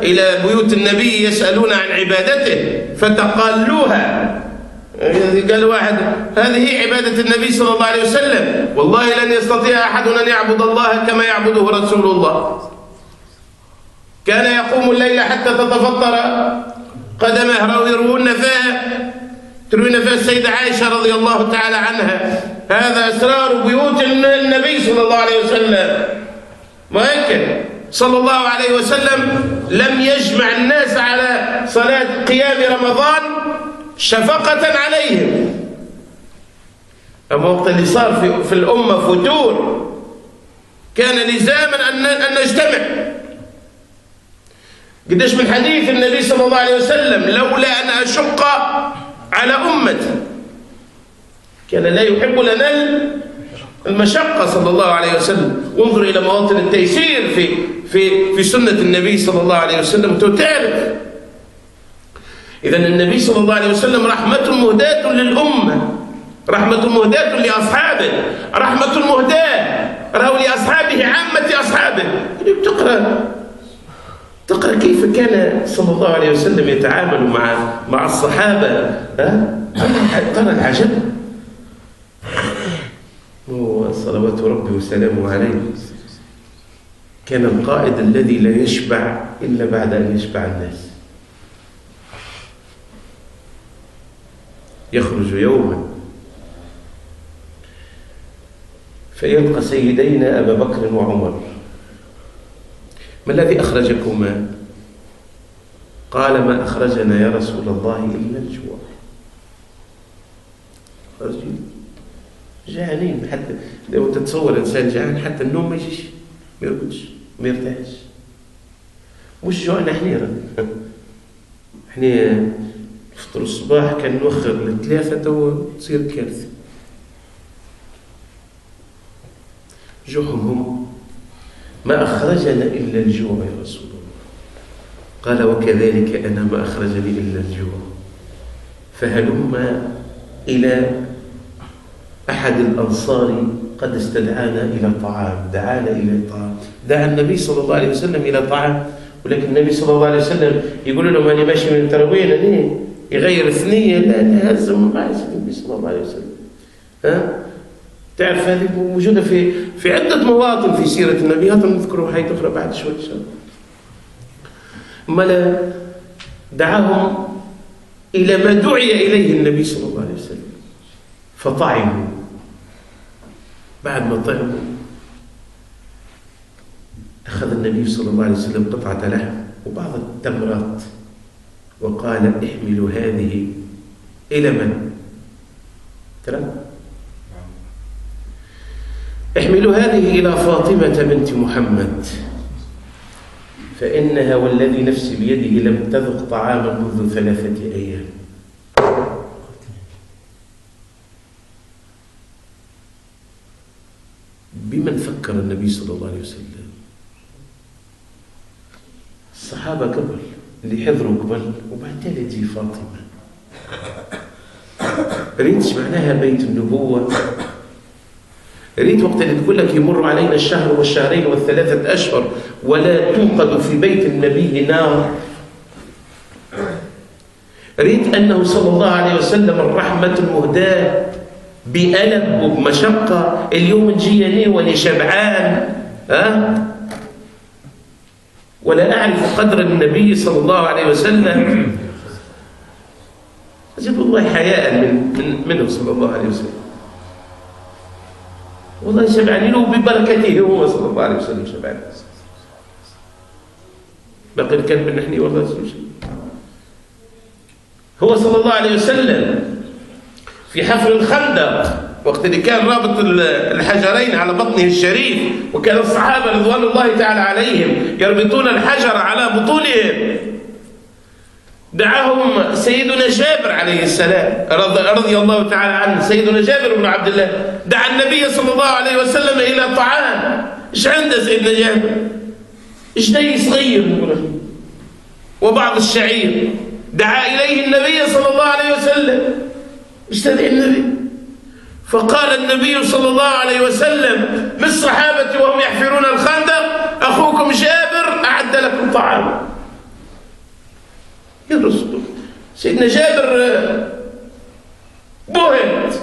إلى بيوت النبي يسألون عن عبادته فتقالوها. قال واحد هذه عبادة النبي صلى الله عليه وسلم، والله لن يستطيع أحد أن يعبد الله كما يعبده رسول الله. كان يقوم الليل حتى تتفطر قدمه. تروي فيها السيدة عائشة رضي الله تعالى عنها. هذا أسرار بيوت النبي صلى الله عليه وسلم. وهيك صلى الله عليه وسلم لم يجمع الناس على صلاة قيام رمضان شفقة عليهم. أما وقت اللي صار في الأمة فتور كان لزاما أن نجتمع. قديش من حديث النبي صلى الله عليه وسلم: لولا أن أشق على أمتي. كان لا يحب لنا المشقة صلى الله عليه وسلم. وانظر إلى مواطن التيسير في سنة النبي صلى الله عليه وسلم تعرف. إذن النبي صلى الله عليه وسلم رحمة مهداة للأمة، رحمة مهداة لأصحابه، رحمة مهداة رأوا لأصحابه عامة أصحابه. تقرأ كيف كان صلى الله عليه وسلم يتعامل مع الصحابة. ترى العجب. صلوات ربي وسلامه عليه كان القائد الذي لا يشبع إلا بعد أن يشبع الناس. يخرج يوما فيلقى سيدينا أبا بكر وعمر: ما الذي أخرجكما؟ قال: ما أخرجنا يا رسول الله إلا الجوع. جعانين، حتى لو تتصور إنسان جعان حتى النوم ما يجيش، ما يرقدش، ما يرتاحش. مش جوعنا حنيرا. احنا نفطر الصباح كان نوخر ل3 وتصير كارثة. جوعهم هم: ما أخرجنا إلا الجوع يا رسول الله. قال: وكذلك أنا ما أخرجني إلا الجوع. فهلما إلى أحد الأنصار قد استدعانا إلى طعام، دعانا إلى طعام. دعا النبي صلى الله عليه وسلم إلى طعام، ولكن النبي صلى الله عليه وسلم يقول لهم: أنا ماشي من التراويح ليه يغير ثنية؟ لا هزم معي النبي صلى الله عليه وسلم. تعرف هذه موجودة في عدة مواطن في سيرة النبي. هذا نذكره حيث أخرى بعد شوي إن شاء الله. ملا دعاهم إلى ما دعي إليه النبي صلى الله عليه وسلم فطعموا. بعد ما طعموا أخذ النبي صلى الله عليه وسلم قطعة لحم وبعض التمرات وقال: احملوا هذه إلى من؟ ترى؟ احملوا هذه إلى فاطمة بنت محمد، فإنها والذي نفسي بيده لم تذق طعاما منذ 3 أيام. بمن فكر النبي صلى الله عليه وسلم؟ الصحابة قبل، اللي حضروا قبل، وبعدين تجي فاطمة. ريتش معناها بيت النبوة. ريت وقت اللي تقول لك يمر علينا الشهر والشهرين وال3 أشهر ولا توقد في بيت النبي نار. ريت أنه صلى الله عليه وسلم الرحمة المهداة بألم وبمشقة. اليوم نجيني ولي شبعان ولا أعرف قدر النبي صلى الله عليه وسلم. أجب الله حياء منه صلى الله عليه وسلم. والله شبعانين وببركته هو صلى الله عليه وسلم شبعان. باقي الكلب نحن والله شيء. هو صلى الله عليه وسلم في حفر الخندق وقت اللي كان رابط الحجرين على بطنه الشريف، وكان الصحابة رضوان الله تعالى عليهم يربطون الحجر على بطونهم، دعاهم سيدنا جابر عليه السلام رضي الله تعالى عنه. سيدنا جابر بن عبد الله دعا النبي صلى الله عليه وسلم إلى طعام. إيش عنده سيدنا جابر؟ إيش داي صغير وبعض الشعير. دعا إليه النبي صلى الله عليه وسلم. إيش تدعي النبي؟ فقال النبي صلى الله عليه وسلم للصحابة وهم يحفرون الخندق: أخوكم جابر أعد لكم طعام. يا رسول الله. سيدنا جابر بهت.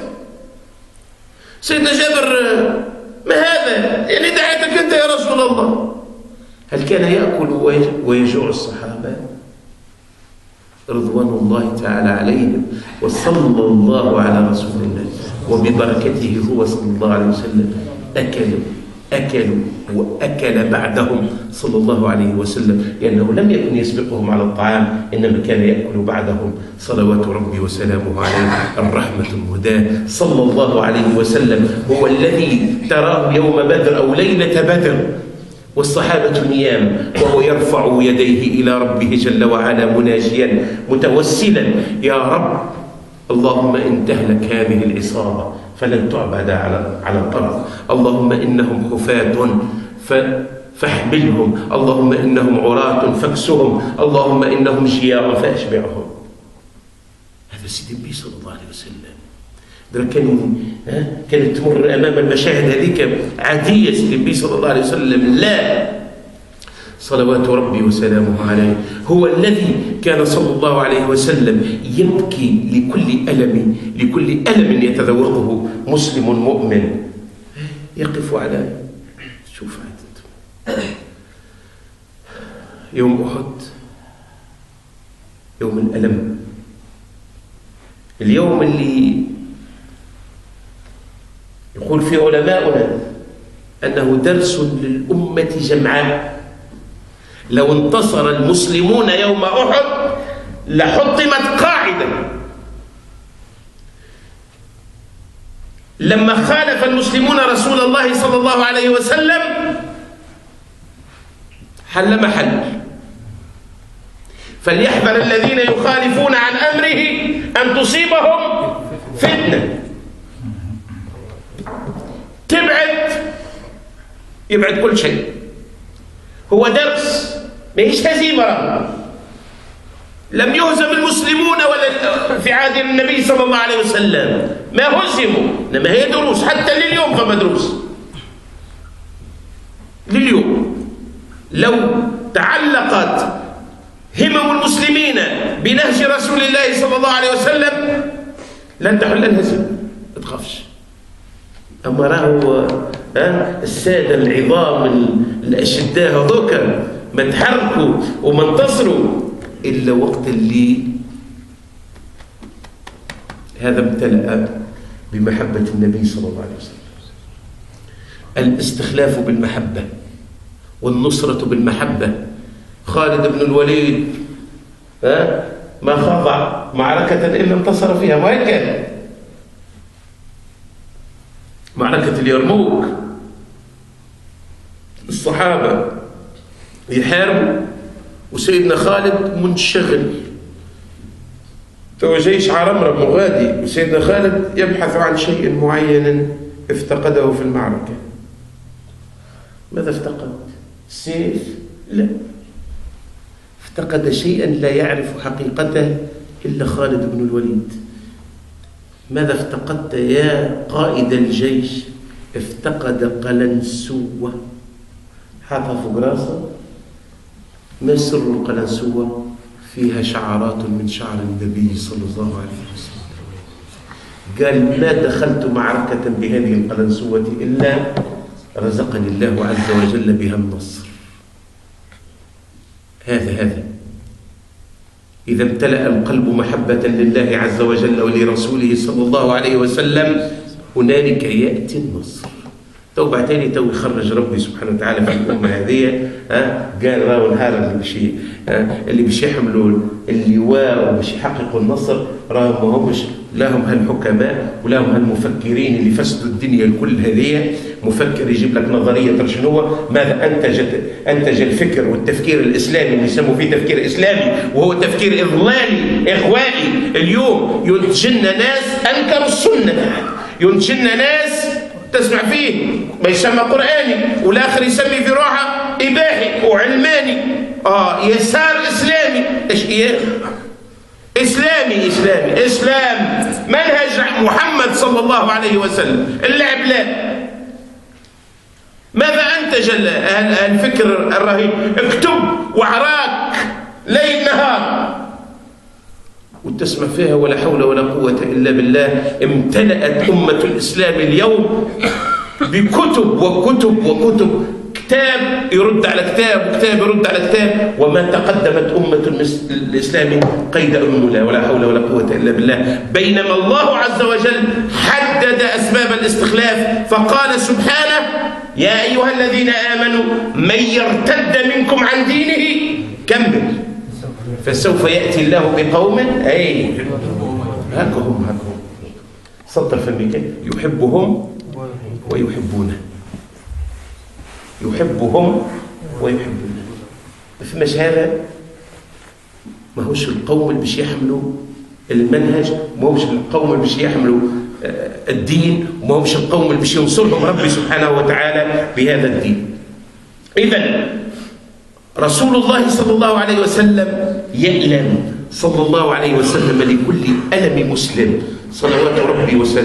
سيدنا جابر: ما هذا؟ يعني دعيتك أنت يا رسول الله. هل كان يأكل ويجوع الصحابة رضوان الله تعالى عليهم؟ وصلى الله على رسول الله وببركته هو صلى الله عليه وسلم أكلوا وأكل بعدهم صلى الله عليه وسلم، لأنه لم يكن يسبقهم على الطعام، إنما كان يأكل بعدهم صلوات ربي وسلامه عليه الرحمة المهداة صلى الله عليه وسلم. هو الذي تراه يوم بدر أو ليلة بدر والصحابة نيام وهو يرفع يديه إلى ربه جل وعلا مناجيا متوسلا: يا رب اللهم إن تهلك هذه العصابة فلن تعبد على الأرض، اللهم إنهم حفاة فاحملهم، اللهم إنهم عراة فاكسهم، اللهم إنهم جياع فأشبعهم. هذا سيدي النبي صلى الله عليه وسلم. كانت تمر أمام المشاهد هذيك عادية سيدي النبي صلى الله عليه وسلم، لا، صلوات ربي وسلامه عليه. هو الذي كان صلى الله عليه وسلم يبكي لكل ألم يتذوقه مسلم مؤمن. يقف على، شوف يوم أحد، يوم الألم، اليوم اللي يقول فيه علماؤنا أنه درس للأمة جمعاء. لو انتصر المسلمون يوم أحد لحطمت قاعدة. لما خالف المسلمون رسول الله صلى الله عليه وسلم حل محل. فليحذر الذين يخالفون عن أمره أن تصيبهم فتنة. يبعد كل شيء. هو درس، ما هيش هزيمة. لم يهزم المسلمون ولا في عهد النبي صلى الله عليه وسلم، ما هزموا، إنما هي دروس. حتى لليوم فما دروس لليوم. لو تعلقت همم المسلمين بنهج رسول الله صلى الله عليه وسلم لن تحل الهزيمة، ما تخافش. أما راهو السادة العظام الأشداء هذوك ما تحركوا وما انتصروا إلا وقت اللي هذا امتلأ بمحبة النبي صلى الله عليه وسلم. الاستخلاف بالمحبة والنصرة بالمحبة. خالد بن الوليد ما خضع معركة إلا انتصر فيها، وهكذا معركة اليرموك الصحابة يحاربوا وسيدنا خالد منشغل، تو جيش عرمرم مغادي وسيدنا خالد يبحث عن شيء معين افتقده في المعركة. ماذا افتقد؟ السيف؟ لا، افتقد شيئا لا يعرف حقيقته إلا خالد بن الوليد. ماذا افتقدت يا قائد الجيش؟ افتقد قلنسوة حاطها فوق راسه. ما سر القلنسوة؟ فيها شعرات من شعر النبي صلى الله عليه وسلم. قال: ما دخلت معركة بهذه القلنسوة إلا رزقني الله عز وجل بها النصر. هذا إذا امتلأ القلب محبة لله عز وجل ولرسوله صلى الله عليه وسلم هنالك يأتي النصر. تو بعتالي تو يخرج ربي سبحانه وتعالى في الأمة هذه. قال راهو نهار اللي باش يحملوا اللواء وباش يحققوا النصر راهم ما همش لا هم هالحكماء ولا هم هالمفكرين اللي فسدوا الدنيا الكل هذه. مفكر يجيب لك نظرية شنو ماذا أنتج الفكر والتفكير الإسلامي اللي يسموا فيه تفكير إسلامي، وهو تفكير إضلالي إغوائي. اليوم ينتج لنا ناس أنكروا السنة، ينتج لنا ناس تسمع فيه ما يسمى قرآني والآخر يسمي في روحه إباحي وعلماني. يسار إسلامي. إيش إيه؟ إسلامي إسلام منهج محمد صلى الله عليه وسلم. اللعب لا. ماذا أنتج الفكر الرهيب؟ اكتب وعراك ليل نهار وتسمع فيها ولا حول ولا قوة إلا بالله. امتلأت أمة الإسلام اليوم بكتب وكتب وكتب. كتاب يرد على كتاب وكتاب يرد على كتاب، وما تقدمت أمة الإسلام قيد أنملة ولا حول ولا قوة إلا بالله. بينما الله عز وجل حدد أسباب الاستخلاف فقال سبحانه: يا أيها الذين آمنوا من يرتد منكم عن دينه كمل فسوف يأتي الله بقوم هكهم سطر في الميكان يحبهم ويحبونه، يحبهم ويحبونه. ما فيش هذا، ما هوش القوم اللي باش يحملوا المنهج، ما هوش القوم اللي باش يحملوا الدين، وما هوش القوم اللي باش ينصرهم ربي سبحانه وتعالى بهذا الدين. إذن رسول الله صلى الله عليه وسلم يألم صلى الله عليه وسلم لكل ألم مسلم، صلوات ربي وسلامه